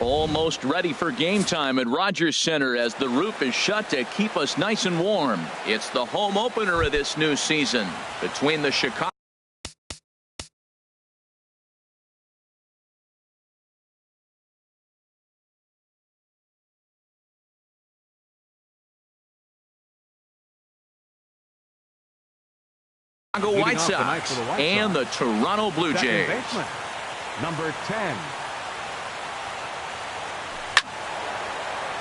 Almost ready for game time at Rogers Center as the roof is shut to keep us nice and warm. It's the home opener of this new season between the Chicago White Sox and the Toronto Blue Jays. Number 10.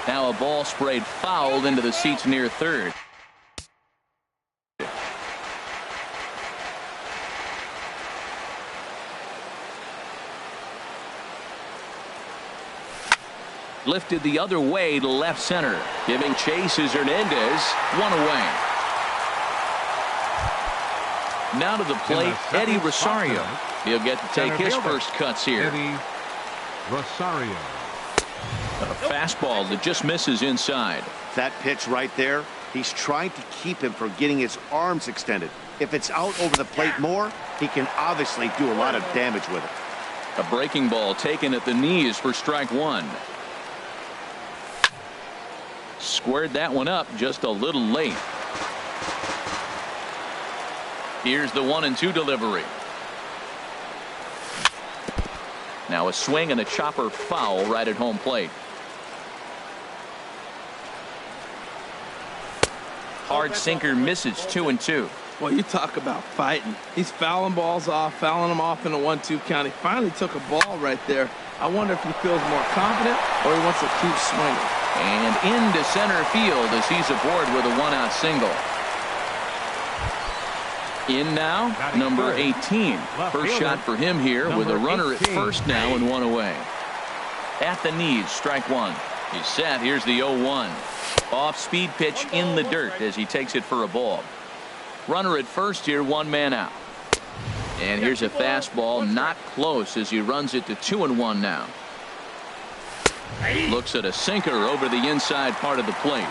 Now a ball sprayed fouled into the seats near third. Lifted the other way to left center. Giving chase is Hernandez. One away. Now to the plate, Eddie Rosario. He'll get to take his first cuts here. Eddie Rosario. A fastball that just misses inside. That pitch right there, he's trying to keep him from getting his arms extended. If it's out over the plate more, he can obviously do a lot of damage with it. A breaking ball taken at the knees for strike one. Squared that one up just a little late. Here's the 1-2 delivery. Now a swing and a chopper foul right at home plate. Hard sinker misses 2-2. Well, you talk about fighting. He's fouling balls off, fouling them off in a 1-2 count. He finally took a ball right there. I wonder if he feels more confident or he wants to keep swinging. And into center field as he's aboard with a one-out single. In now, number 18. First shot for him here with a runner at first now and one away. At the knees, strike one. He's set. Here's the 0-1. Off-speed pitch in the dirt as he takes it for a ball. Runner at first here, one man out. And here's a fastball not close as he runs it to 2-1 now. Looks at a sinker over the inside part of the plate.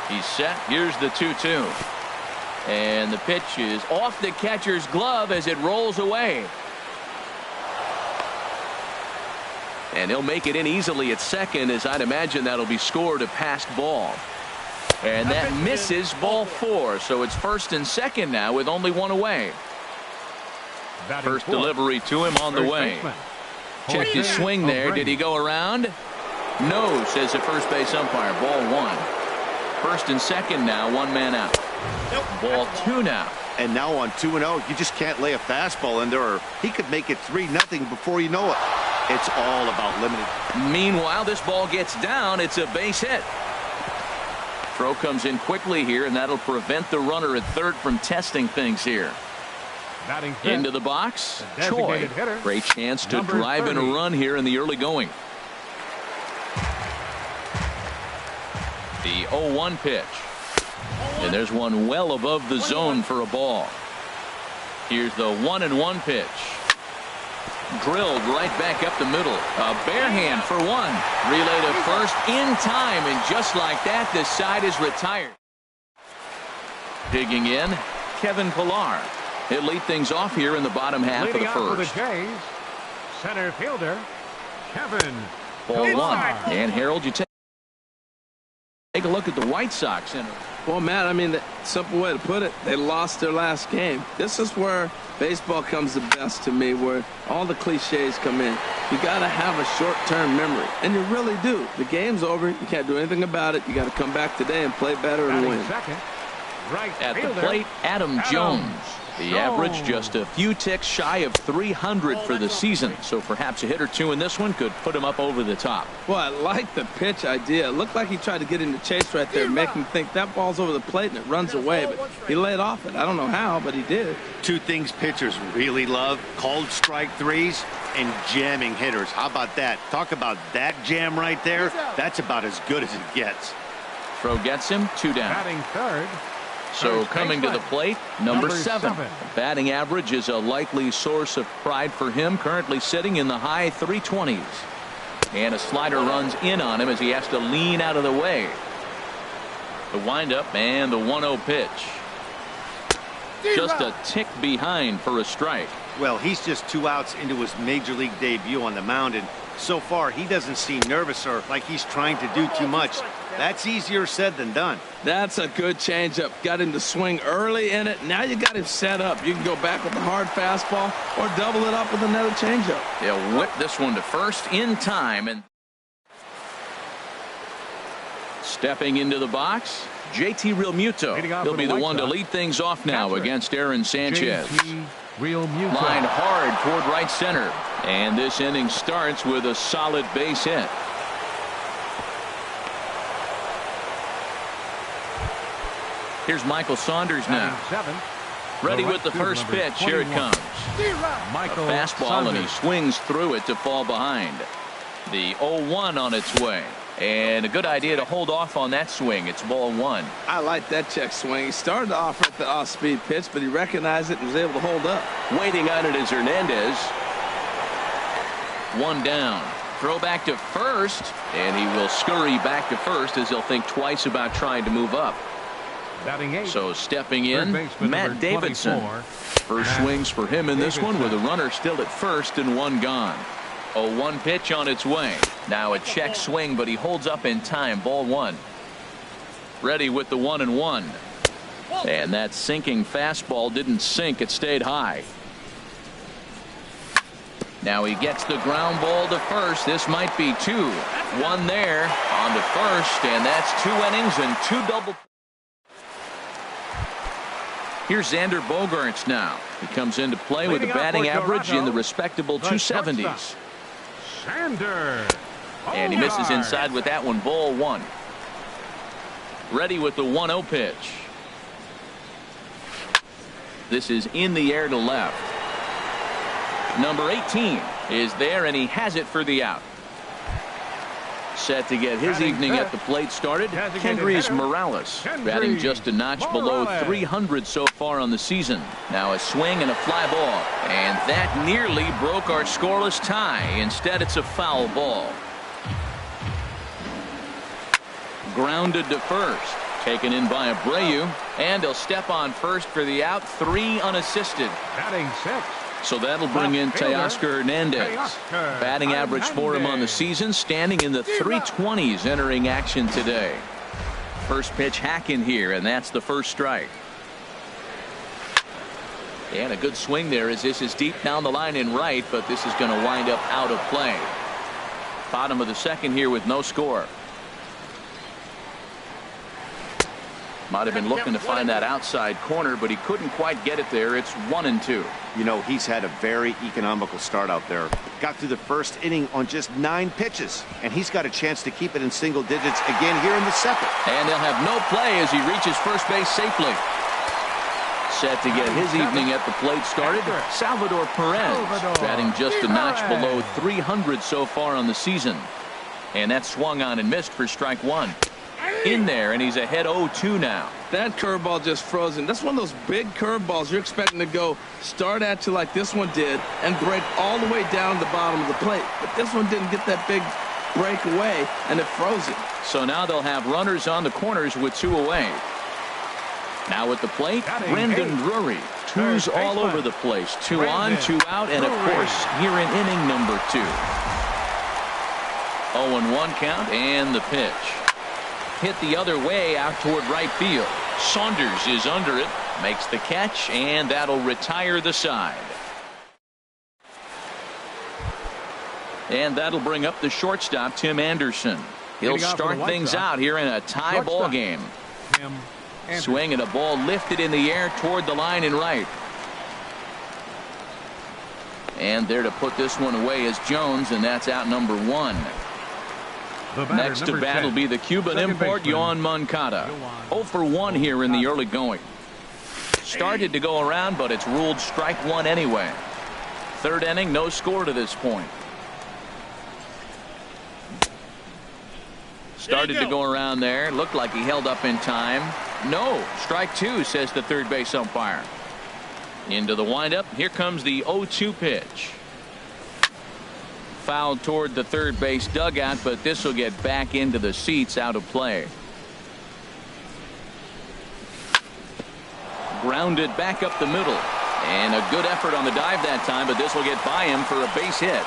He's set. Here's the 2-2. And the pitch is off the catcher's glove as it rolls away. And he'll make it in easily at second, as I'd imagine that'll be scored a passed ball. And that misses, ball four. So it's first and second now with only one away. First delivery to him on the way. Checked his swing there. Did he go around? No, says the first base umpire. Ball one. First and second now, one man out. Ball two now. And now on 2-0, you just can't lay a fastball in there, or he could make it 3-0 before you know it. It's all about limiting. Meanwhile, this ball gets down. It's a base hit. Throw comes in quickly here, and that'll prevent the runner at third from testing things here. Into the box, Choi. Great chance to drive in a run here in the early going. The 0-1 pitch. And there's one well above the zone for a ball. Here's the 1-1 pitch. Drilled right back up the middle. A bare hand for one. Relay to first in time, and just like that, the side is retired. Digging in, Kevin Pillar. He'll lead things off here in the bottom half of the first. Center fielder, Kevin. Ball one. And Harold, you take a look at the White Sox. Well, Matt, I mean, the simple way to put it, they lost their last game. This is where baseball comes the best to me, where all the cliches come in. You got to have a short-term memory, and you really do. The game's over. You can't do anything about it. You got to come back today and play better and win. At the plate, Adam Jones. The average just a few ticks shy of 300 for the season, so perhaps a hit or two in this one could put him up over the top. Well, I like the pitch idea. It looked like he tried to get into chase right there, make him think that ball's over the plate and it runs away, but he laid off it. I don't know how, but he did. Two things pitchers really love: called strike threes and jamming hitters. How about that? Talk about that jam right there. That's about as good as it gets. Throw gets him, two down. Batting third. So coming to the plate, number seven. Batting average is a likely source of pride for him, currently sitting in the high 320s. And a slider runs in on him as he has to lean out of the way. The windup and the 1-0 pitch. just a tick behind for a strike. Well, he's just 2 outs into his major league debut on the mound, and so far he doesn't seem nervous or like he's trying to do too much. That's easier said than done. That's a good changeup. Got him to swing early in it. Now you got him set up. You can go back with a hard fastball or double it up with another changeup. They'll whip this one to first in time. And stepping into the box, JT Realmuto. He'll be the one to lead things off now against Aaron Sanchez. Line hard toward right center. And this inning starts with a solid base hit. Here's Michael Saunders now. Ready with the first pitch. Here it comes. A fastball, and he swings through it to fall behind. The 0-1 on its way. And a good idea to hold off on that swing. It's ball 1. I like that check swing. He started off at the off-speed pitch, but he recognized it and was able to hold up. Waiting on it is Hernandez. 1 down. Throw back to first, and he will scurry back to first as he'll think twice about trying to move up. So stepping in, Matt Davidson. First swings for him in this one with a runner still at first and 1 gone. 0-1 pitch on its way. Now a check swing, but he holds up in time. Ball 1. Ready with the 1-1. And that sinking fastball didn't sink. It stayed high. Now he gets the ground ball to first. This might be 2. 1 there on to first, and that's 2 innings and 2 double. Here's Xander Bogaerts now. He comes into play with a batting average in the respectable 270s. And he misses inside with that one. Ball 1. Ready with the 1-0 pitch. This is in the air to left. Number 18 is there, and he has it for the out. Set to get his evening at the plate started, Kendrys Morales, batting just a notch below 300 so far on the season. Now a swing and a fly ball, and that nearly broke our scoreless tie. Instead, it's a foul ball. Grounded to first, taken in by Abreu, and he'll step on first for the out. 3 unassisted. Batting 6. So that'll bring in Teoscar Hernandez. Batting average for him on the season standing in the 320s entering action today. First pitch hack in here, and that's the first strike. And a good swing there as this is deep down the line in right, but this is going to wind up out of play. Bottom of the second here with no score. Might have been looking to find that outside corner, but he couldn't quite get it there. It's 1-2. You know, he's had a very economical start out there. Got through the first inning on just 9 pitches, and he's got a chance to keep it in single digits again here in the second. And they'll have no play as he reaches first base safely. Set to get his evening at the plate started, Salvador Perez, batting just a notch below 300 so far on the season. And that swung on and missed for strike 1. In there, and he's ahead 0-2 now. That curveball just frozen. That's one of those big curveballs you're expecting to go start at you like this one did and break all the way down the bottom of the plate. But this one didn't get that big break away, and it froze it. So now they'll have runners on the corners with 2 away. Now at the plate, Brandon Drury. 2s all over the place. 2 on, 2 out, and of course, here in inning number 2. 0-1 count, and the pitch. Hit the other way out toward right field. Saunders is under it, makes the catch, and that'll retire the side. And that'll bring up the shortstop, Tim Anderson. He'll start things out here in a tie ball game. Swing and a ball lifted in the air toward the line in right. And there to put this one away is Jones, and that's out number 1. Next to bat will be the Cuban import, Yoan Moncada. 0 for 1 here in the early going. Started to go around, but it's ruled strike 1 anyway. Third inning, no score to this point. Started to go around there. Looked like he held up in time. No, strike 2, says the third base umpire. Into the windup. Here comes the 0-2 pitch. Fouled toward the third base dugout, but this will get back into the seats, out of play. grounded back up the middle. And a good effort on the dive that time, but this will get by him for a base hit.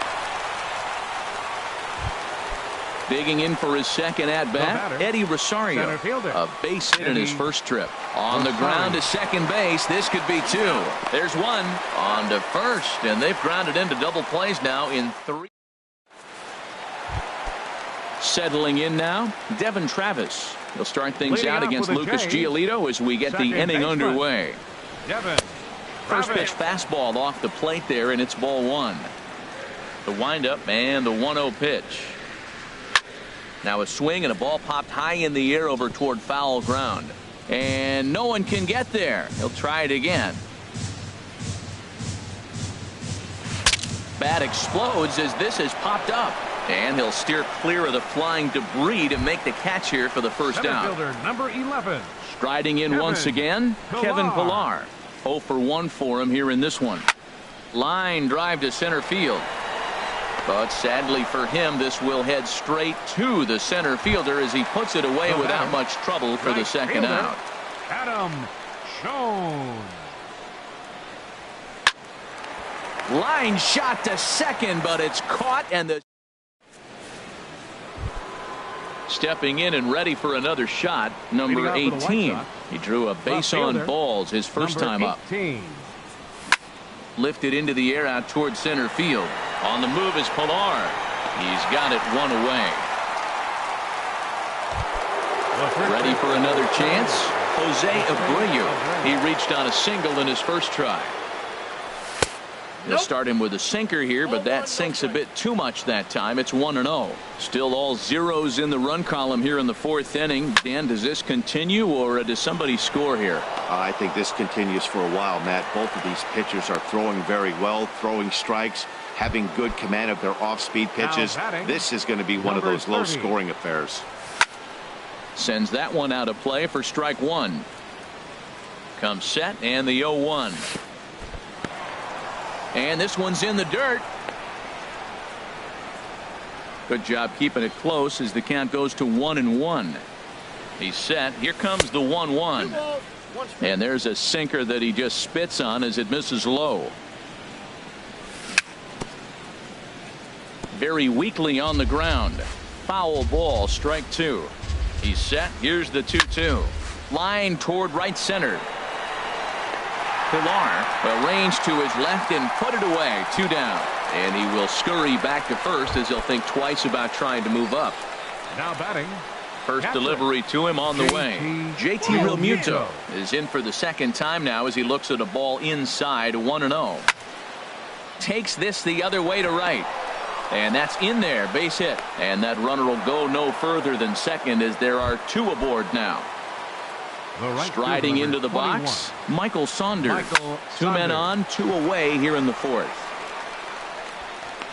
Digging in for his second at-bat, Eddie Rosario. A base hit in his first trip. On the ground to second base. This could be two. There's one on to first, and they've grounded into double plays now in 3. Settling in now, Devin Travis. He'll start things out against Lucas Giolito as we get the inning underway. First pitch fastball off the plate there, and it's ball one. The windup and the 1-0 pitch. Now a swing and a ball popped high in the air over toward foul ground. And no one can get there. He'll try it again. Bat explodes as this has popped up. And he'll steer clear of the flying debris to make the catch here for the first down. Number 11. Striding in once again, Kevin Pillar. 0 for 1 for him here in this one. Line drive to center field. But sadly for him, this will head straight to the center fielder as he puts it away without much trouble for the second out. Adam Schoen. Line shot to second, but it's caught, and the stepping in and ready for another shot, number 18. He drew a base on balls his first time up. Lifted into the air out towards center field. On the move is Pillar. He's got it one away. Ready for another chance. Jose Abreu. He reached on a single in his first try. They'll start him with a sinker here, but that sinks a bit too much that time. It's 1-0. Still all zeros in the run column here in the fourth inning. Dan, does this continue, or does somebody score here? I think this continues for a while, Matt. Both of these pitchers are throwing very well, throwing strikes, having good command of their off-speed pitches. This is going to be one of those low-scoring affairs. Sends that one out of play for strike one. Comes set, and the 0-1. And this one's in the dirt. Good job keeping it close as the count goes to 1-1. He's set. Here comes the 1-1. And there's a sinker that he just spits on as it misses low. Very weakly on the ground. Foul ball, strike two. He's set. Here's the 2-2. Line toward right center. Pillar arranged to his left and put it away. 2 down. And he will scurry back to first as he'll think twice about trying to move up. Now batting. First delivery to him on the way. JT Realmuto is in for the second time now as he looks at a ball inside. 1-0. Takes this the other way to right. And that's in there. Base hit. And that runner will go no further than second as there are 2 aboard now. Striding into the box, Michael Saunders. 2 men on, 2 away here in the fourth.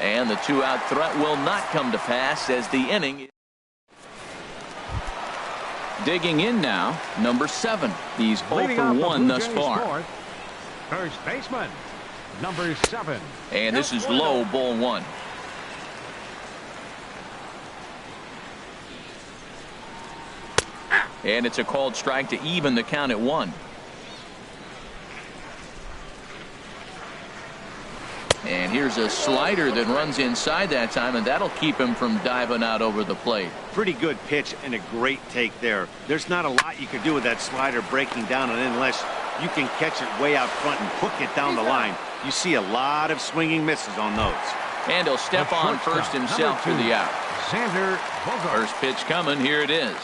And the 2-out threat will not come to pass as the inning. Digging in now, number 7. He's 0 for 1 thus far. First baseman, number 7. And this is low, ball 1. And it's a called strike to even the count at 1. And here's a slider that runs inside that time, and that'll keep him from diving out over the plate. Pretty good pitch and a great take there. There's not a lot you can do with that slider breaking down and in unless you can catch it way out front and hook it down the line. You see a lot of swinging misses on those. And he'll step on first himself for the out. First pitch coming. Here it is.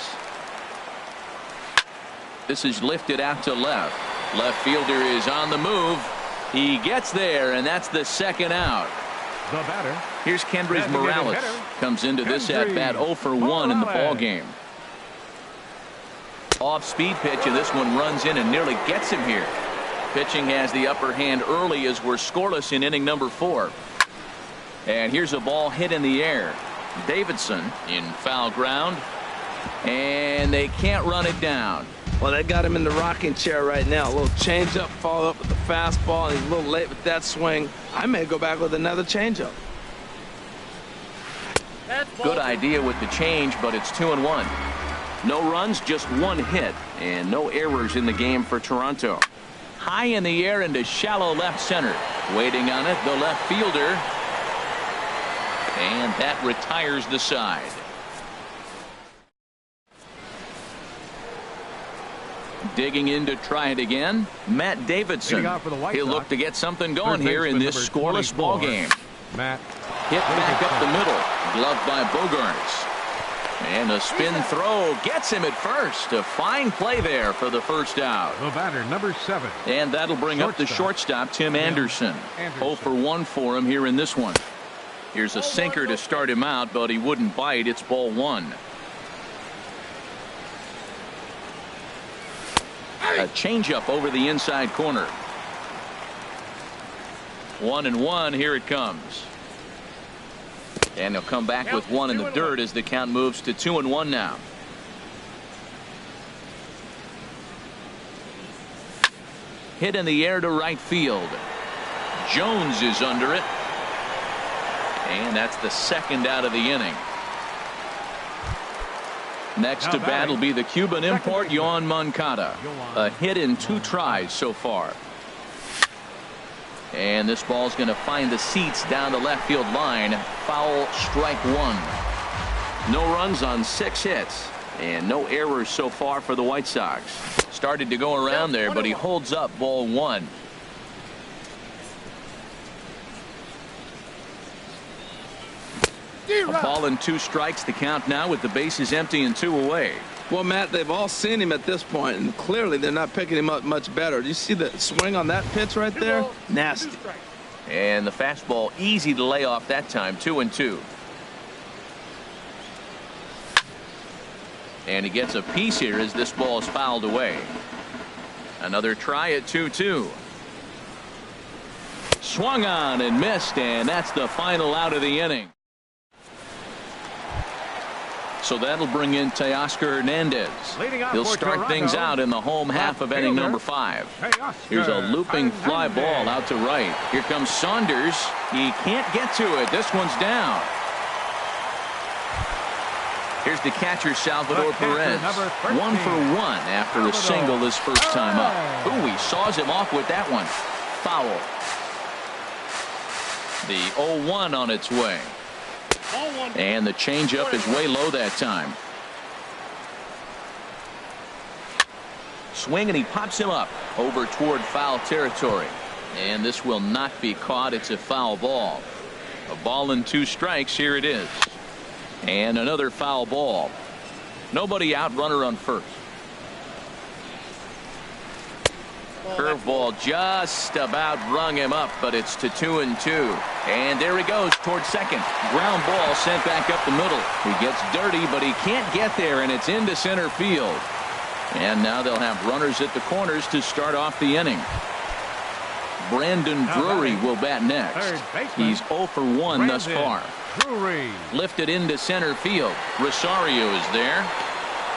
This is lifted out to left. Left fielder is on the move. He gets there, and that's the second out. The batter. Here's Kendrys Morales. Comes into this at-bat 0 for 1 in the ball game. Off-speed pitch, and this one runs in and nearly gets him here. Pitching has the upper hand early as we're scoreless in inning number 4. And here's a ball hit in the air. Davidson in foul ground. And they can't run it down. Well, they got him in the rocking chair right now. A little changeup, follow up with the fastball, and he's a little late with that swing. I may go back with another changeup. Good idea with the change, but it's 2-1. No runs, just 1 hit, and no errors in the game for Toronto. high in the air into shallow left center. Waiting on it, the left fielder. And that retires the side. Digging in to try it again, Matt Davidson. He'll look to get something going here in this scoreless ball game. Matt. Hit back up the middle. Gloved by Bogaerts. And a spin throw gets him at first. A fine play there for the first out. The batter, number 7. And that'll bring up the shortstop, Tim Anderson. 0 for 1 for him here in this one. Here's a sinker to start him out, but he wouldn't bite. It's ball 1. A changeup over the inside corner. 1-1. Here it comes. And he'll come back with one in the dirt as the count moves to 2-1 now. Hit in the air to right field. Jones is under it. And that's the second out of the inning. Next to bat will be the Cuban import, Yoan Moncada. A hit in 2 tries so far. And this ball's going to find the seats down the left field line. Foul, strike 1. No runs on 6 hits. And no errors so far for the White Sox. Started to go around there, but he holds up ball 1. A ball and 2 strikes, the count now with the bases empty and 2 away. Well, Matt, they've all seen him at this point, and clearly they're not picking him up much better. Do you see the swing on that pitch right there? Nasty. And the fastball easy to lay off that time. 2-2. And he gets a piece here as this ball is fouled away. Another try at 2-2. Swung on and missed, and that's the final out of the inning. So that'll bring in Teoscar Hernandez. He'll start things out in the home half of inning number 5. Here's a looping fly ball out to right. Here comes Saunders. He can't get to it. This one's down. Here's the catcher, Salvador Perez. 1 for 1 after a single his first time up. Ooh, he saws him off with that one. Foul. The 0-1 on its way. And the changeup is way low that time. Swing, and he pops him up over toward foul territory. And this will not be caught. It's a foul ball. A ball and 2 strikes. Here it is. And another foul ball. Nobody out, runner on first. Curveball just about rung him up, but it's to 2-2. And there he goes toward second. Ground ball sent back up the middle. He gets dirty, but he can't get there, and it's into center field. And now they'll have runners at the corners to start off the inning. Brandon Drury will bat next. He's 0 for 1 thus far. Lifted into center field. Rosario is there.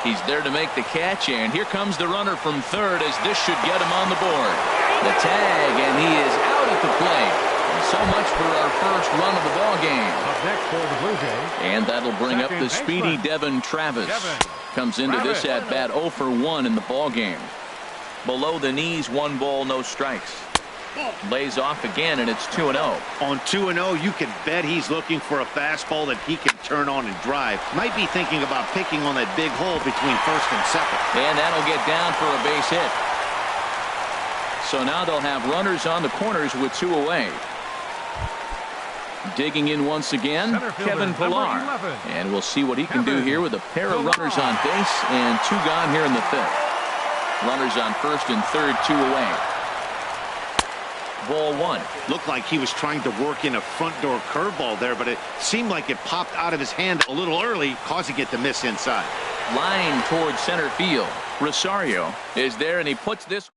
He's there to make the catch, and here comes the runner from third as this should get him on the board. The tag, and he is out at the plate. And so much for our first run of the ball game. Up next for the Blue Jays. And that'll bring up the speedy Devin Travis. Comes into this at bat 0 for 1 in the ball game. Below the knees, 1 ball, no strikes. Lays off again, and it's 2-0. On 2-0, you can bet he's looking for a fastball that he can turn on and drive. Might be thinking about picking on that big hole between first and second. And that'll get down for a base hit. So now they'll have runners on the corners with 2 away. Digging in once again, Kevin Pillar. And we'll see what he can do here with a pair of runners on base and 2 gone here in the 5th. Runners on first and third, 2 away. Ball 1. Looked like he was trying to work in a front door curveball there, but it seemed like it popped out of his hand a little early, causing it to miss inside. Line towards center field. Rosario is there, and he puts this.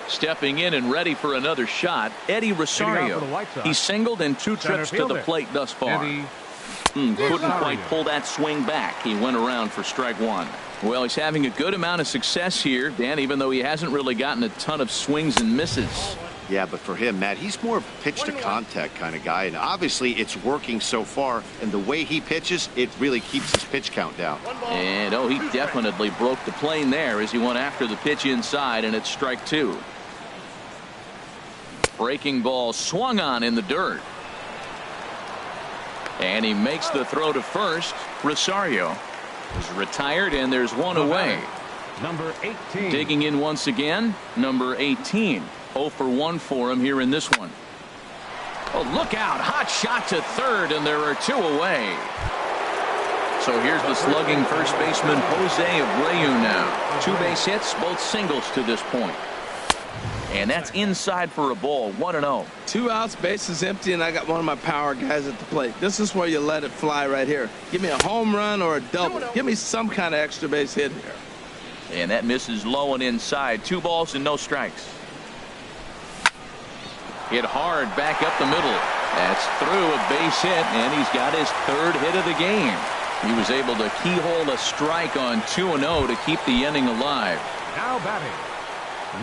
Stepping in and ready for another shot, Eddie Rosario. He's singled in 2 trips to the plate thus far. Couldn't quite pull that swing back. He went around for strike 1. Well, he's having a good amount of success here, Dan, even though he hasn't really gotten a ton of swings and misses. Yeah, but for him, Matt, he's more of a pitch-to-contact kind of guy, and obviously it's working so far, and the way he pitches, it really keeps his pitch count down. And, oh, he definitely broke the plane there as he went after the pitch inside, and it's strike two. Breaking ball swung on in the dirt. And he makes the throw to first. Rosario is retired, and there's one away. Number 18. Digging in once again, number 18. 0 for 1 for him here in this one. Oh, look out. Hot shot to third, and there are two away. So here's the slugging first baseman, Jose Abreu now. 2 base hits, both singles to this point. And that's inside for a ball, 1-0. 2 outs, bases empty, and I got one of my power guys at the plate. This is where you let it fly right here. Give me a home run or a double. Give me some kind of extra base hit here. And that misses low and inside. 2 balls and no strikes. Hit hard back up the middle. That's through a base hit, and he's got his 3rd hit of the game. He was able to keyhole a strike on 2-0 to keep the inning alive. Now batting.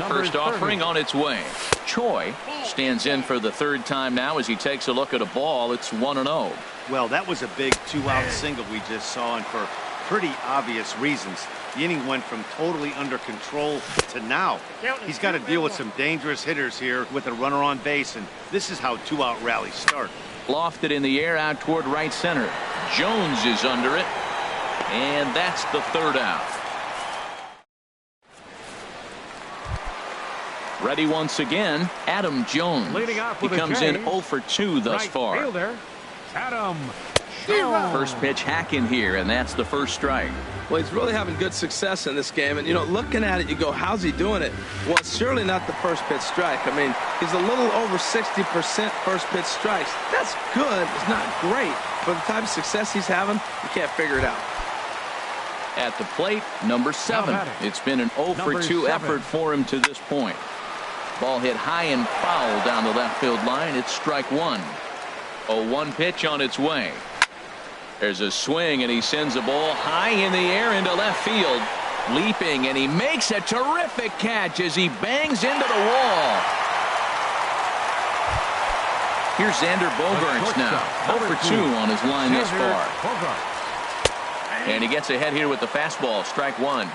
First offering on its way. Choi stands in for the 3rd time now as he takes a look at a ball. It's 1-0. Well, that was a big 2-out single we just saw, and for pretty obvious reasons. The inning went from totally under control to now. He's got to deal with some dangerous hitters here with a runner on base, and this is how 2-out rallies start. Lofted in the air out toward right center. Jones is under it, and that's the 3rd out. Ready once again, Adam Jones. Leading off He with comes in 0 for 2 thus right far. Fielder, Adam First pitch hacking here, and that's the first strike. Well, he's really having good success in this game, and, you know, looking at it, you go, how's he doing it? Well, it's surely not the first pitch strike. I mean, he's a little over 60% first pitch strikes. That's good. It's not great. But the type of success he's having, you can't figure it out. At the plate, number 7. It's been an 0 for 2 effort for him to this point. Ball hit high and foul down the left field line. It's strike 1. A 1 pitch on its way. There's a swing, and he sends a ball high in the air into left field. Leaping, and he makes a terrific catch as he bangs into the wall. Here's Xander Bogaerts now. 0 for 2 on his line thus far. And he gets ahead here with the fastball. Strike 1.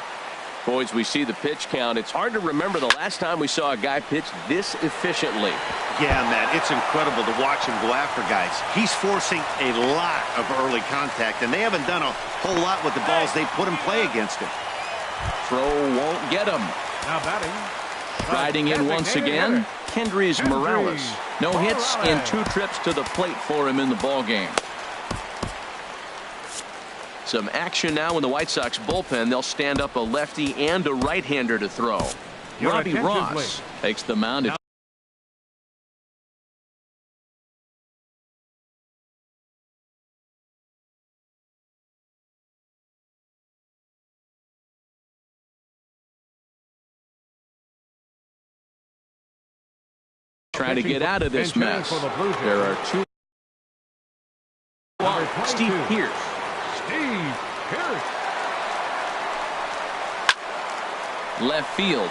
Boys, we see the pitch count. It's hard to remember the last time we saw a guy pitch this efficiently. Yeah, Matt, it's incredible to watch him go after guys. He's forcing a lot of early contact, and they haven't done a whole lot with the balls they put in play against him. Throw won't get him. Now batting. Riding in once again, Kendrys Morales. No hits in 2 trips to the plate for him in the ballgame. Some action now in the White Sox bullpen. They'll stand up a lefty and a right-hander to throw. Robbie Ross takes the mound. Trying to get out of this mess. There are 2. Steve Pearce. Left field.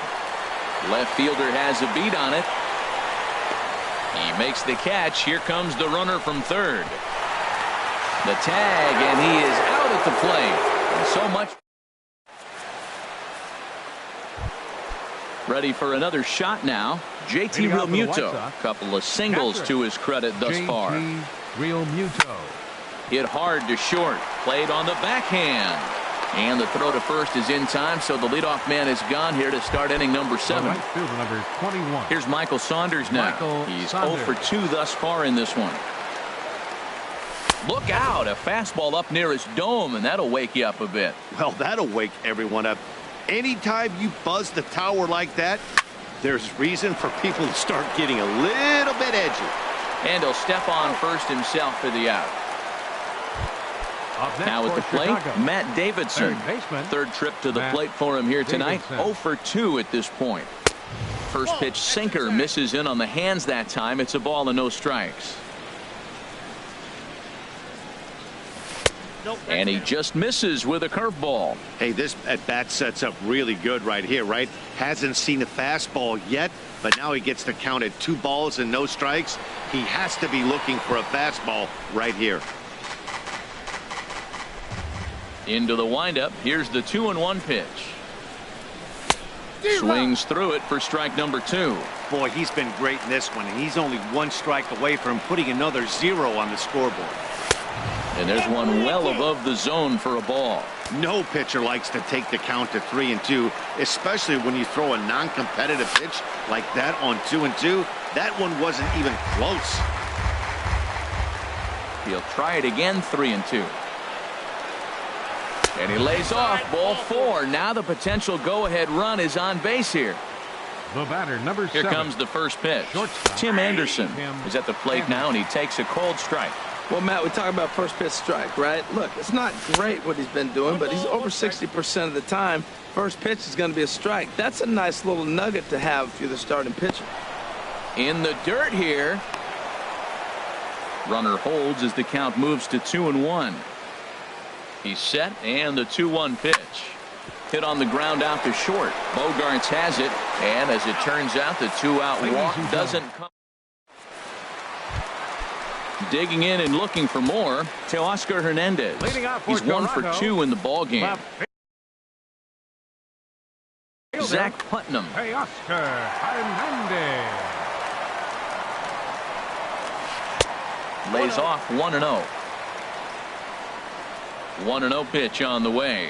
Left fielder has a beat on it. He makes the catch. Here comes the runner from third. The tag, and he is out at the plate. And so much. Ready for another shot now. JT Realmuto. Couple of singles to his credit thus far. Realmuto. Hit hard to short. Played on the backhand. And the throw to first is in time, so the leadoff man is gone here to start inning number 7. Right fielder, number 21. Here's Michael Saunders now. He's 0 for 2 thus far in this one. Look out. A fastball up near his dome, and that'll wake you up a bit. Well, that'll wake everyone up. Anytime you buzz the tower like that, there's reason for people to start getting a little bit edgy. And he'll step on first himself for the out. Now at the plate, Matt Davidson. Third trip to the plate for him here tonight. 0 for 2 at this point. First pitch sinker misses in on the hands that time. It's a ball and no strikes. And he just misses with a curveball. Hey, this at-bat sets up really good right here, right? Hasn't seen a fastball yet, but now he gets to count at 2 balls and no strikes. He has to be looking for a fastball right here. Into the windup. Here's the 2-1 pitch. Swings through it for strike number 2. Boy, he's been great in this one, and he's only 1 strike away from putting another 0 on the scoreboard. And there's one well above the zone for a ball. No pitcher likes to take the count to 3-2, especially when you throw a non-competitive pitch like that on 2-2. That one wasn't even close. He'll try it again, 3-2. And he lays off, ball 4. Now the potential go-ahead run is on base here. The batter, number 7. Here comes the first pitch. Shortstop. Tim Anderson is at the plate now, and he takes a cold strike. Well, Matt, we talk about first pitch strike, right? Look, it's not great what he's been doing, but he's over 60% of the time. First pitch is going to be a strike. That's a nice little nugget to have if you're the starting pitcher. In the dirt here. Runner holds as the count moves to 2-1. He's set, and the 2-1 pitch. Hit on the ground out to short. Bogarts has it, and as it turns out, the 2-out walk doesn't come. Digging in and looking for more, Teoscar Hernandez. He's 1 for 2 in the ball game. Zach Putnam. Teoscar Hernandez. Lays off 1-0. 1-0 pitch on the way.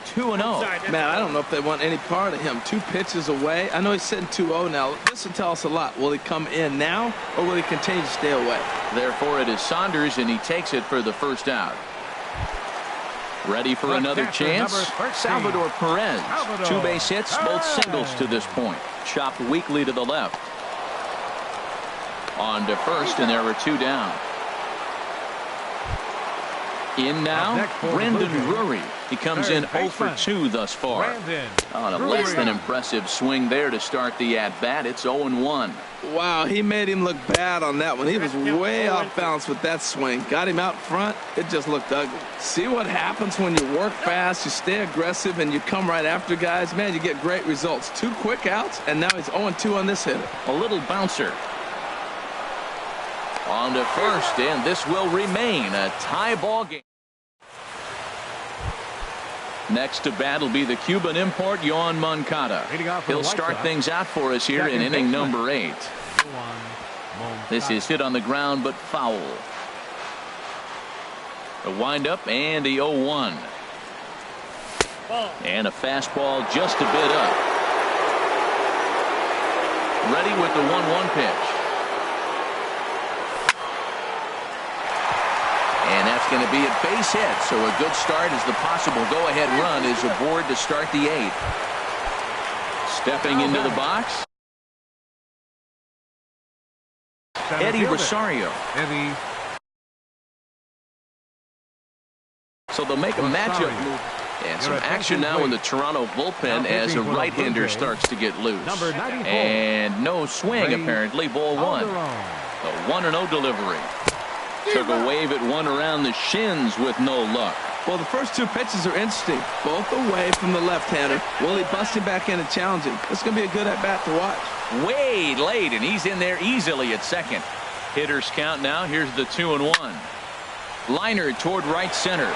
2-0. Man, I don't know if they want any part of him. 2 pitches away. I know he's sitting 2-0 now. This will tell us a lot. Will he come in now, or will he continue to stay away? Therefore, it is Saunders, and he takes it for the first out. Ready for another chance? Salvador Perez. 2 base hits, both singles to this point. Chopped weakly to the left. On to first, and there are 2 down. In now, Brandon Drury. He comes in 0 for 2 thus far. On a less than impressive swing there to start the at-bat. It's 0-1. Wow, he made him look bad on that one. He was way off balance with that swing. Got him out front. It just looked ugly. See what happens when you work fast, you stay aggressive, and you come right after guys? Man, you get great results. 2 quick outs, and now he's 0-2 on this hitter. A little bouncer. On to first, and this will remain a tie ball game. Next to bat will be the Cuban import, Yohan Moncada. He'll start things out for us here in inning number 8. This is hit on the ground, but foul. A windup and the 0-1. And a fastball just a bit up. Ready with the 1-1 pitch. And that's going to be a base hit, so a good start as the possible go-ahead run is aboard to start the 8th. Stepping into the box, Eddie Rosario. So they'll make a matchup move. And some action now in the Toronto bullpen as a right-hander starts to get loose. And no swing, apparently, ball 1. A 1-0 delivery. Took a wave at one around the shins with no luck. Well, the first 2 pitches are interesting. Both away from the left-hander. Will he bust him back in and challenge him? It's going to be a good at-bat to watch. Way late, and he's in there easily at second. Hitters count now. Here's the 2-1. Liner toward right center.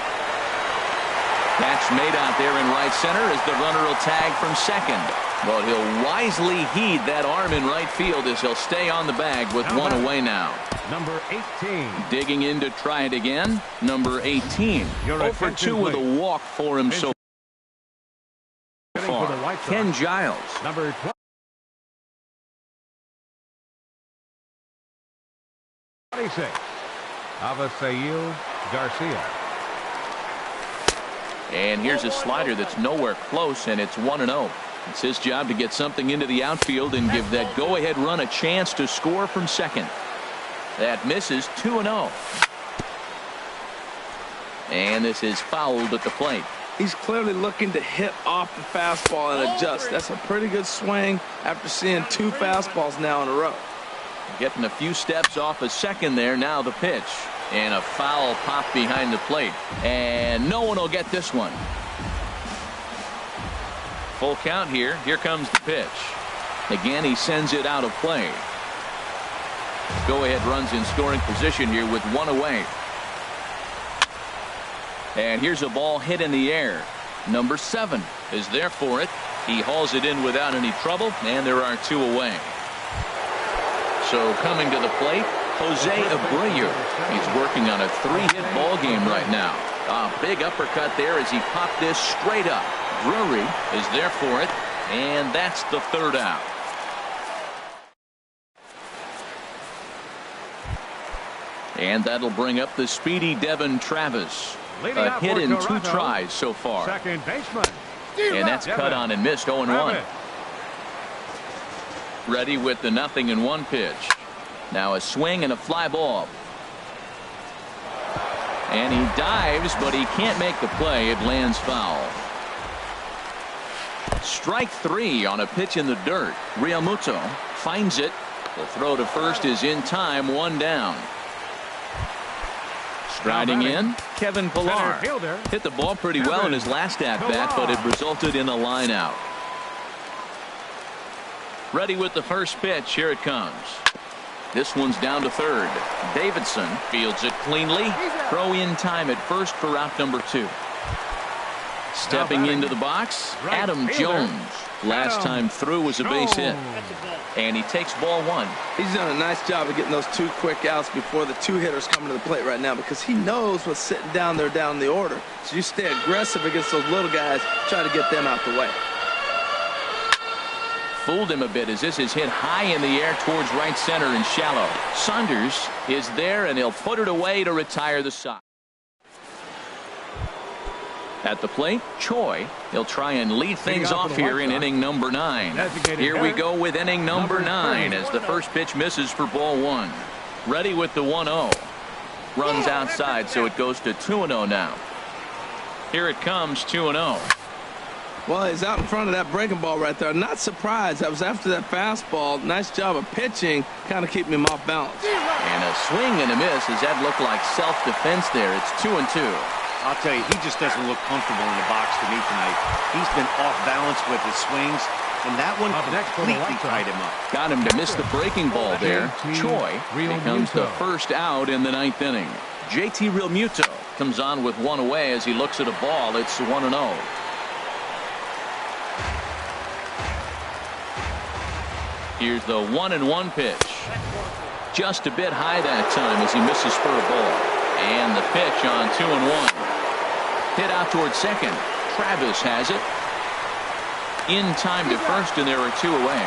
Catch made out there in right center as the runner will tag from second. But he'll wisely heed that arm in right field as he'll stay on the bag with 1 away now. Number 18. Digging in to try it again. Number 18. 0 for 2 with a walk for him so far. Ken Giles. Number 26. Avisail Garcia. And here's a slider that's nowhere close, and it's 1-0. It's his job to get something into the outfield and give that go-ahead run a chance to score from second. That misses. 2-0. And this is fouled at the plate. He's clearly looking to hit off the fastball and adjust. That's a pretty good swing after seeing 2 fastballs now in a row. Getting a few steps off a second there. Now the pitch. And a foul pop behind the plate. And no one will get this one. Full count here. Here comes the pitch. Again, he sends it out of play. Go-ahead runs in scoring position here with one away. And here's a ball hit in the air. Number 7 is there for it. He hauls it in without any trouble, and there are 2 away. So coming to the plate, Jose Abreu. He's working on a 3-hit ball game right now. A big uppercut there as he popped this straight up. Drury is there for it, and that's the 3rd out. And that'll bring up the speedy Devin Travis. A hit in 2 tries so far. Second baseman. And that's cut on and missed. 0-1. Ready with the 0-1 pitch. Now a swing and a fly ball. And he dives, but he can't make the play. It lands foul. Strike 3 on a pitch in the dirt. Realmuto finds it. The throw to first is in time. 1 down. Striding in, Kevin Pillar. Hit the ball pretty well in his last at-bat, but it resulted in a line out. Ready with the first pitch. Here it comes. This one's down to 3rd. Davidson fields it cleanly. Throw in time at first for out number 2. Stepping into the box, Adam Jones. Last time through was a base hit. And he takes ball 1. He's done a nice job of getting those 2 quick outs before the 2 hitters coming to the plate right now, because he knows what's sitting down there down the order. So you stay aggressive against those little guys, try to get them out the way. Fooled him a bit as this is hit high in the air towards right center and shallow. Saunders is there, and he'll put it away to retire the side. At the plate, Choi. He'll try and lead things off here in inning number 9. Here we go with inning number 9 as the first pitch misses for ball 1. Ready with the 1-0. Runs outside, so it goes to 2-0 now. Here it comes, 2-0. Well, he's out in front of that breaking ball right there. Not surprised. That was after that fastball. Nice job of pitching, kind of keeping him off balance. And a swing and a miss. Does that look like self-defense there? It's 2-2. I'll tell you, he just doesn't look comfortable in the box to me tonight. He's been off balance with his swings, and that one completely tied him up. Got him to miss the breaking ball there. Choi becomes the first out in the 9th inning. JT Realmuto comes on with 1 away as he looks at a ball. It's 1-0. Here's the 1-1 pitch. Just a bit high that time as he misses for a ball. And the pitch on 2-1. Hit out towards second. Travis has it. In time to first, and there are 2 away.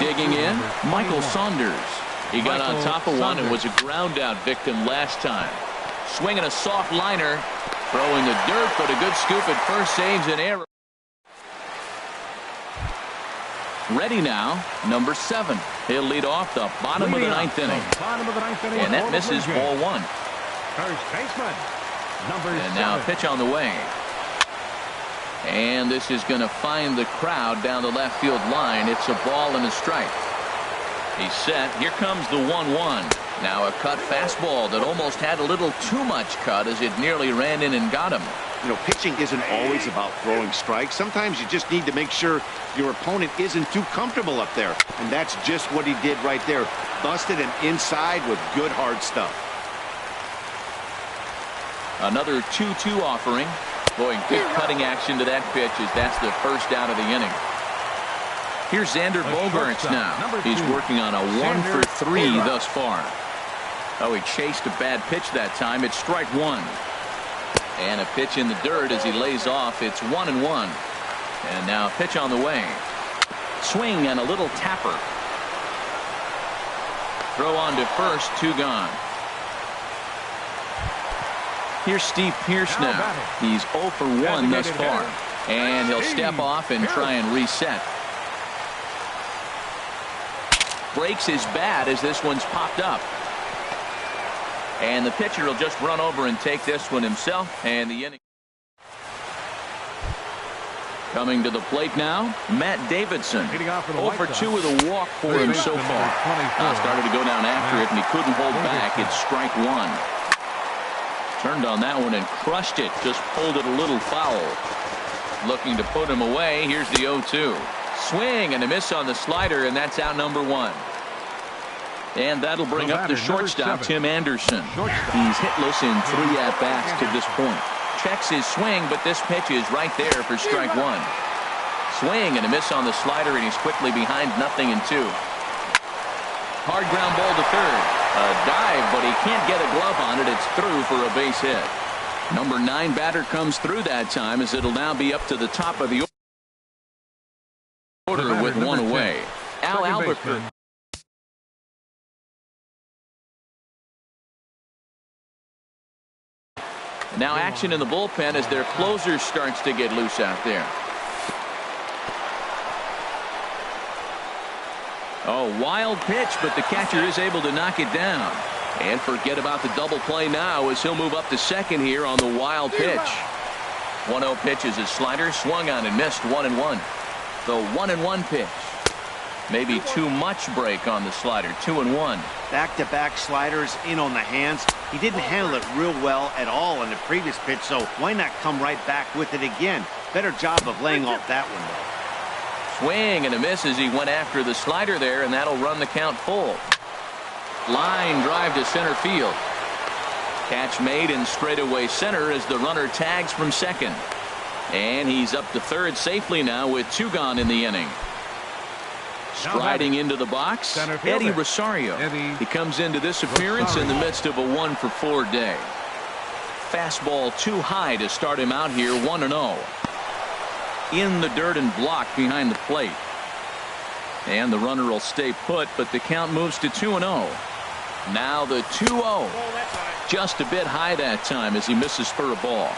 Digging in, Michael Saunders. He got on top of one and was a ground out victim last time. Swinging a soft liner. Throwing the dirt, but a good scoop at first, saves an error. Ready now, number 7. He'll lead off the bottom of the 9th inning. And that misses ball 1. First baseman, number 7. And now a pitch on the way. And this is going to find the crowd down the left field line. It's a ball and a strike. He's set. Here comes the 1-1. Now a cut fastball that almost had a little too much cut as it nearly ran in and got him. You know, pitching isn't always about throwing strikes. Sometimes you just need to make sure your opponent isn't too comfortable up there. And that's just what he did right there. Busted him inside with good hard stuff. Another 2-2 offering. Boy, good cutting action to that pitch as that's the first out of the inning. Here's Xander Bogaerts now. He's working on a 1-for-3 thus far. Oh, he chased a bad pitch that time. It's strike 1. And a pitch in the dirt as he lays off. It's 1-1. And now a pitch on the way. Swing and a little tapper. Throw on to first, 2 gone. Here's Steve Pearce now. He's 0 for 1 thus far. And he'll step off and try and reset. Breaks his bat as this one's popped up. And the pitcher will just run over and take this one himself. And the inning. Coming to the plate now, Matt Davidson. Leading off for the 0 White for Sox. 2 with a walk for him so far. Started to go down after it, and he couldn't hold back. It's strike one. Turned on that one and crushed it. Just pulled it a little foul. Looking to put him away. Here's the 0-2. Swing and a miss on the slider, and that's out number one. And that'll bring up the shortstop, Tim Anderson. He's hitless in 3 at-bats to this point. Checks his swing, but this pitch is right there for strike one. Swing and a miss on the slider, and he's quickly behind 0-2. Hard ground ball to third. A dive, but he can't get a glove on it. It's through for a base hit. Number 9 batter comes through that time, as it'll now be up to the top of the order with one away. Al Albuquerque. Now action in the bullpen as their closer starts to get loose out there. Oh, wild pitch, but the catcher is able to knock it down. And forget about the double play now as he'll move up to second here on the wild pitch. 1-0 pitch is his slider, swung on and missed. 1-1. The 1-1 pitch. Maybe too much break on the slider. 2-1. Back-to-back sliders in on the hands. He didn't handle it real well at all in the previous pitch, so why not come right back with it again? Better job of laying off that one, though. Swing and a miss as he went after the slider there, and that'll run the count full. Line drive to center field. Catch made in straightaway center as the runner tags from second. And he's up to third safely now with 2 gone in the inning. Striding into the box, Eddie Rosario. He comes into this appearance in the midst of a 1-for-4 day. Fastball too high to start him out here. 1-0. In the dirt and blocked behind the plate. And the runner will stay put, but the count moves to 2-0. Now the 2-0. Just a bit high that time as he misses for a ball.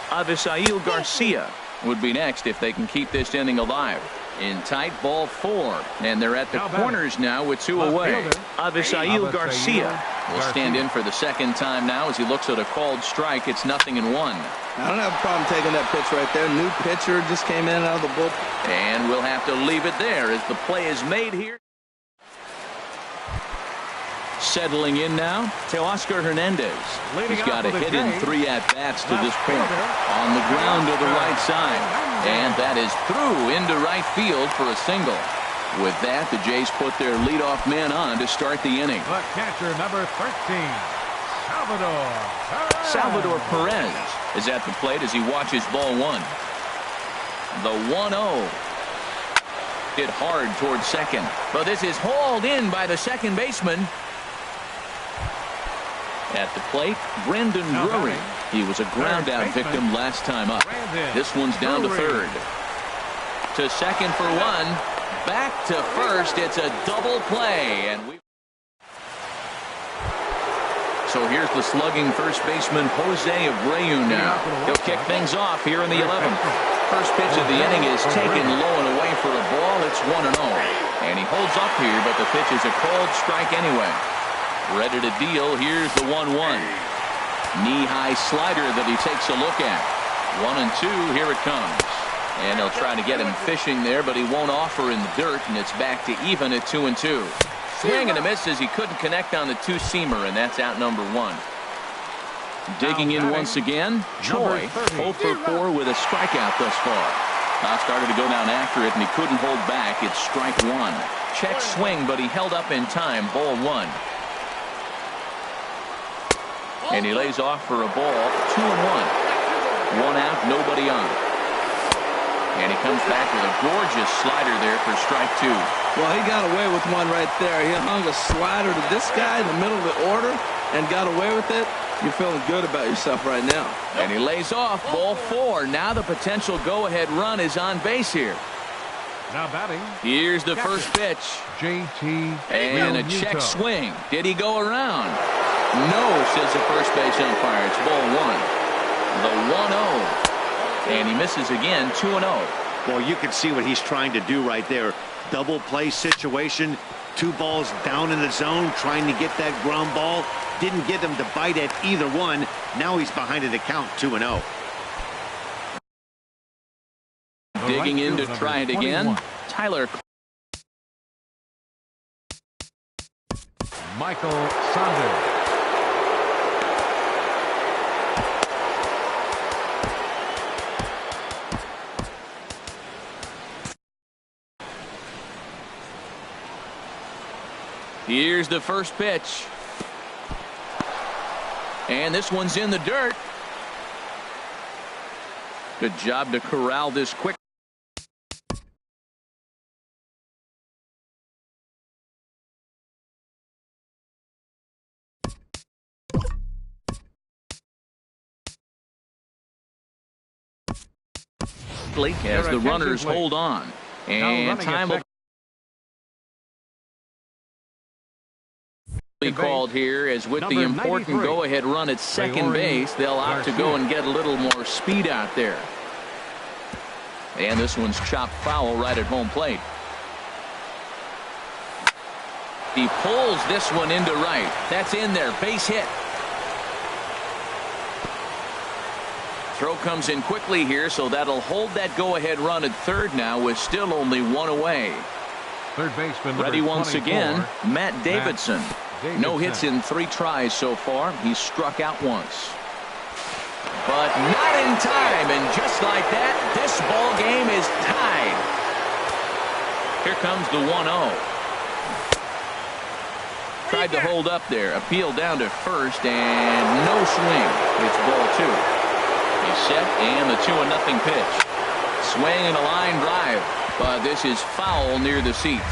Avisail Garcia would be next if they can keep this inning alive. In tight, ball 4, and they're at the corners now with 2 away. Avisail Garcia will stand in for the second time now as he looks at a called strike. It's 0-1. I don't have a problem taking that pitch right there. New pitcher just came in out of the bullpen. And we'll have to leave it there as the play is made here. Settling in now, Teoscar Hernandez. He's got a hit in 3 at-bats to this point. On the ground to the right side. And that is through into right field for a single. With that, the Jays put their leadoff man on to start the inning. The catcher, number 13, Salvador Perez is at the plate as he watches ball 1. The 1-0. Hit hard towards second. But this is hauled in by the second baseman. At the plate, Brendan Drury. He was a ground out victim last time up. This one's down to third. To second for 1. Back to first. It's a double play. So here's the slugging first baseman Jose Abreu now. He'll kick things off here in the 11th. First pitch of the inning is taken low and away for a ball. It's 1-0. And he holds up here, but the pitch is a called strike anyway. Ready to deal. Here's the 1-1. Knee-high slider that he takes a look at. 1-2. Here it comes. And they'll try to get him fishing there, but he won't offer in the dirt, and it's back to even at 2-2. Swing and a miss as he couldn't connect on the 2-seamer, and that's out number 1. Digging in once again, Choi, 0 for 4 with a strikeout thus far. Started to go down after it, and he couldn't hold back. It's strike 1. Check swing, but he held up in time. Ball 1. And he lays off for a ball. 2-1. 1 out, nobody on. And he comes back with a gorgeous slider there for strike 2. Well, he got away with one right there. He hung a slider to this guy in the middle of the order and got away with it. You're feeling good about yourself right now. And he lays off ball 4. Now the potential go-ahead run is on base here. Now batting. Here's the first pitch. JT. And a check swing. Did he go around? No, says the first base umpire. It's ball 1. The 1-0. And he misses again. 2-0. Well, you can see what he's trying to do right there. Double play situation. 2 balls down in the zone, trying to get that ground ball. Didn't get him to bite at either one. Now he's behind in the count. 2-0. Digging in to field, try it number again. 21. Tyler. Michael Saunders. Here's the first pitch. And this one's in the dirt. Good job to corral this quick. As the runners hold on. And time will be called here, as with the important go-ahead run at second base, they'll opt to go and get a little more speed out there. And this one's chopped foul right at home plate. He pulls this one into right. That's in there. Base hit. Throw comes in quickly here, so that'll hold that go-ahead run at third now with still only one away. Third baseman ready once 24, again, Matt Davidson. No hits in 3 tries so far. He's struck out once. But not in time, and just like that, this ball game is tied. Here comes the 1-0. Tried to hold up there. Appeal down to first, and no swing. It's ball 2. He's set, and the 2-0 pitch. Swing and a line drive, but this is foul near the seats.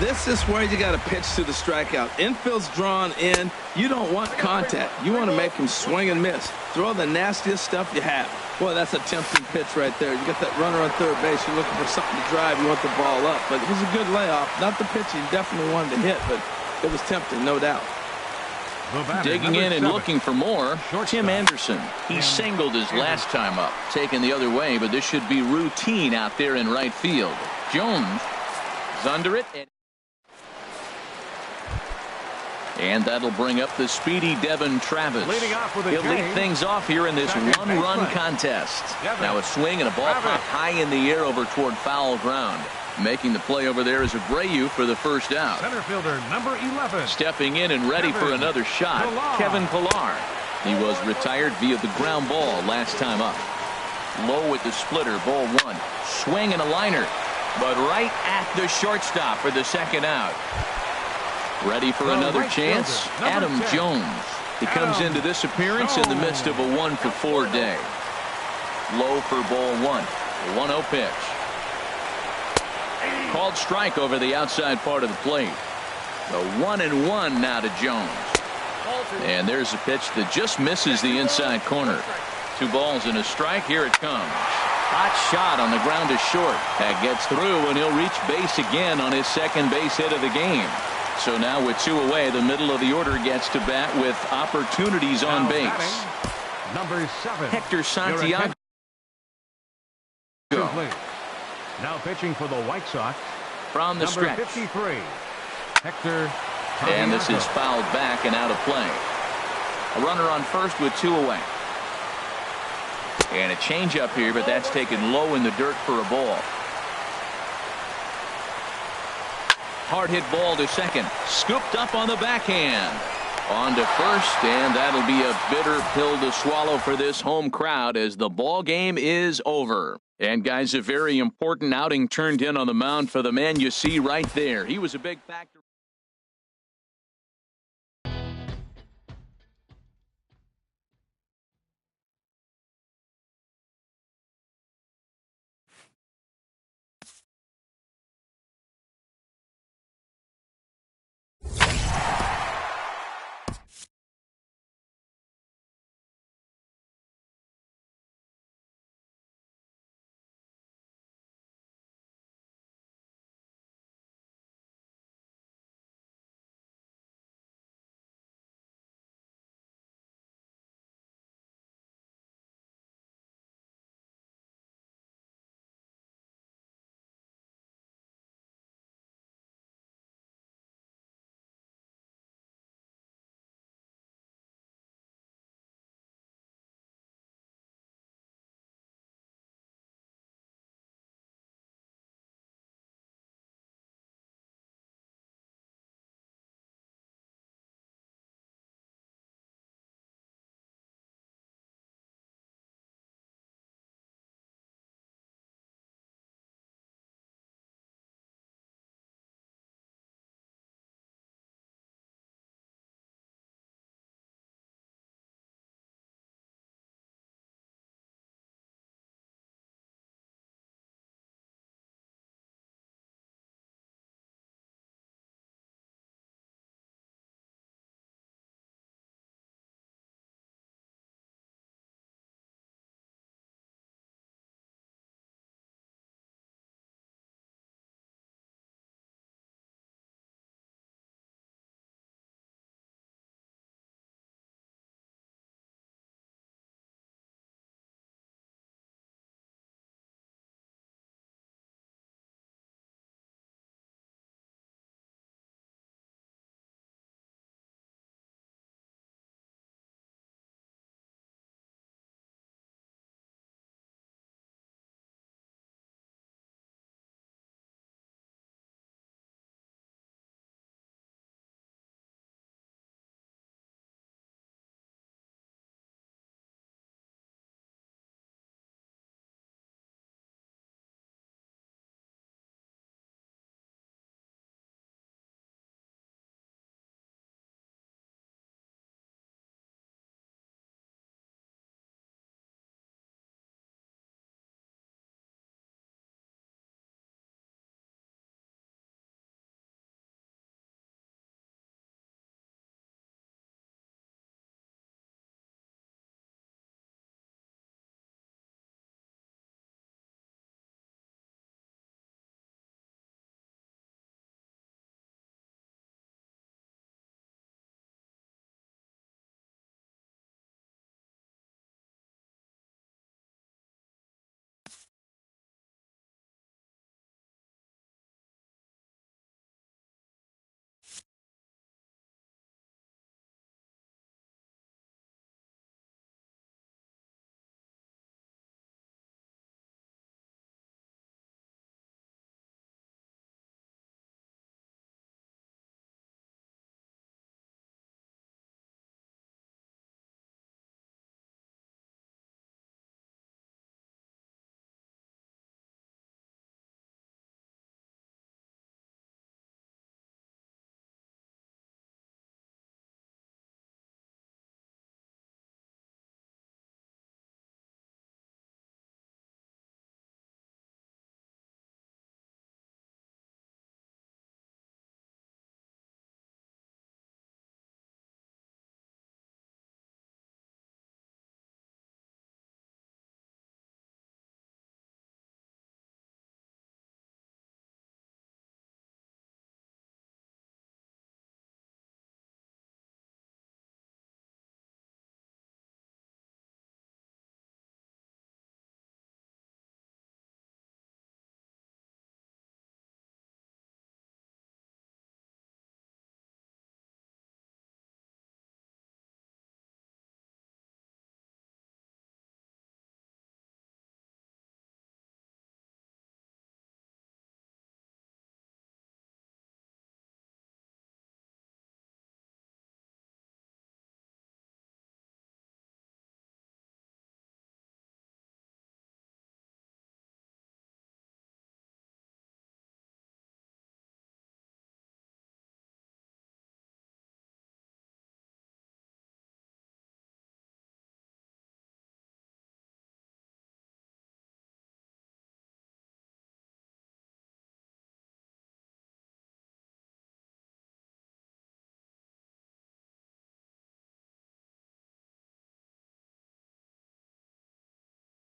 This is where you got to pitch to the strikeout. Infield's drawn in. You don't want contact. You want to make him swing and miss. Throw the nastiest stuff you have. Boy, that's a tempting pitch right there. You got that runner on third base. You're looking for something to drive. You want the ball up. But it was a good layoff. Not the pitch he definitely wanted to hit, but it was tempting, no doubt. Digging in and looking for more, Tim Anderson. He singled his last time up, taken the other way, but this should be routine out there in right field. Jones is under it. And that'll bring up the speedy Devin Travis. He'll lead things off here in this one-run contest. Now a swing and a ball popped high in the air over toward foul ground. Making the play over there is Abreu for the first out. Center fielder number 11. Stepping in and ready for another shot, Kevin Pillar. He was retired via the ground ball last time up. Low with the splitter, ball 1. Swing and a liner, but right at the shortstop for the second out. Ready for another chance, Adam Jones. He comes into this appearance in the midst of a 1-for-4 day. Low for ball 1. 1-0 pitch. Called strike over the outside part of the plate. The 1-1 now to Jones. And there's a pitch that just misses the inside corner. 2 balls and a strike. Here it comes. Hot shot on the ground to short. That gets through, and he'll reach base again on his second base hit of the game. So now with 2 away, the middle of the order gets to bat with opportunities on base. Number 7. Hector Santiago. Now pitching for the White Sox. From the number stretch. 53. Hector. And this is fouled back and out of play. A runner on first with 2 away. And a changeup here, but that's taken low in the dirt for a ball. Hard hit ball to second. Scooped up on the backhand. On to first, and that'll be a bitter pill to swallow for this home crowd as the ball game is over. And guys, a very important outing turned in on the mound for the man you see right there. He was a big factor.